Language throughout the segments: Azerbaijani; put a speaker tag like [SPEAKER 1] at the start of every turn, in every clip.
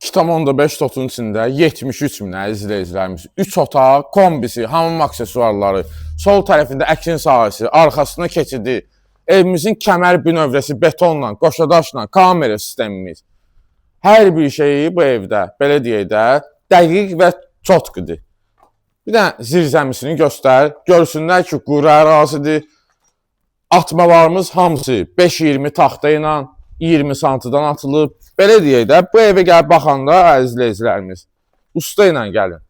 [SPEAKER 1] 2,5 totun içində 73 min əziz izləyicilərimiz. 3 otaq, kombisi, hamam aksesuarları, sol tərəfində əkin sahəsi, arxasına keçidi, evimizin kəmər bünövrəsi betonla, qoşadaşla, kamera sistemimiz. Hər bir şeyi bu evdə, belə deyək də, dəqiq və çotqıdır. Bir də zirzəmisini göstər, görsünlər ki, quru ərazidir. Atmalarımız hamısı 5-20 taxta ilə 20 santıdan atılıb. Belə deyək də, bu evə gəlib baxanda, əziz izləyicilərimiz, usta ilə gəlin.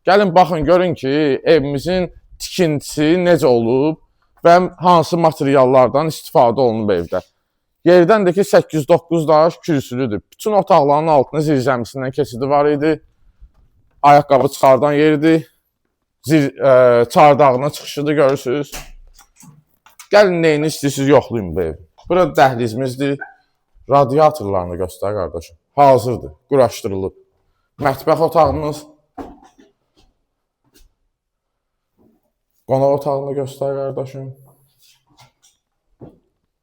[SPEAKER 1] Gəlin, baxın, görün ki, evimizin tikintisi necə olub və hansı materiallardan istifadə olunub evdə. Yerdən də ki, 8-9 daş kürsülüdür. Bütün otaqların altında zirzəmisindən keçidi var idi. Ayaqqabı çıxardan yeridir. Çardağına çıxışıdır, görürsünüz. Gəlin, neyini istəyirsiniz, yoxlayın bu evi. Burada dəhlizimizdir. Radiatorlarını göstər, qardaşım. Hazırdır, quraşdırılıb. Mətbəx otağımız. Qonaq otağını göstər, qardaşım.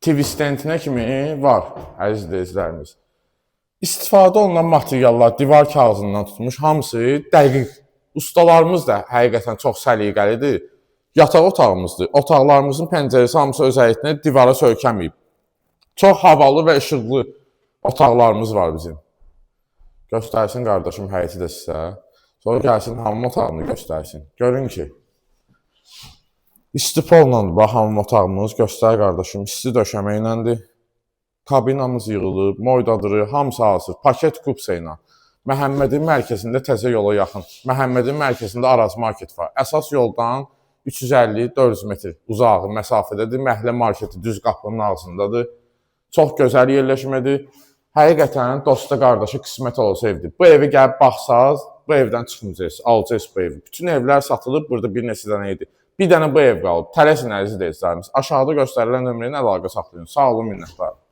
[SPEAKER 1] TV stendinə kimi var, əziz izləyicilərimiz. İstifadə olunan materiallar divar kağızından tutmuş, hamısı dəqiq. Ustalarımız da həqiqətən çox səliqəlidir. Yataq otağımızdır. Otaqlarımızın pəncərəsi hamısı öz həyətini divara söykəməyib. Çox havalı və işıqlı otaqlarımız var bizim. Göstərsin qardaşım həyəti də sizə. Sonra gəlsin hamam otağını göstərsin. Görün ki, isti pollandır bax hamam otağımız. Göstər qardaşım, isti döşəmə iləndir. Kabinamız yığılıb, moydadırı, hamısı hazır. Paket kupsa ilə. Məhəmmədin mərkəzində təzə yola yaxın. Məhəmmədin mərkəzində Araz market var. Əsas yoldan 350-400 metr uzağı məsafədədir. Məhəllə marketi düz qapının ağzındadır. Çox gözəl yerləşmədir. Həqiqətən dosta qardaşı qismət olsa evdir. Bu evi gəlib baxsaz, bu evdən çıxmayacaqsınız, alacaqsınız bu evi. Bütün evlər satılıb, burada bir neçə dənə idi. Bir dənə bu ev qalıb. Tələsin əziz izləyicilərimiz. Aşağıda göstərilən nömrə ilə əlaqə saxlayın. Sağ olun, minnətdarım.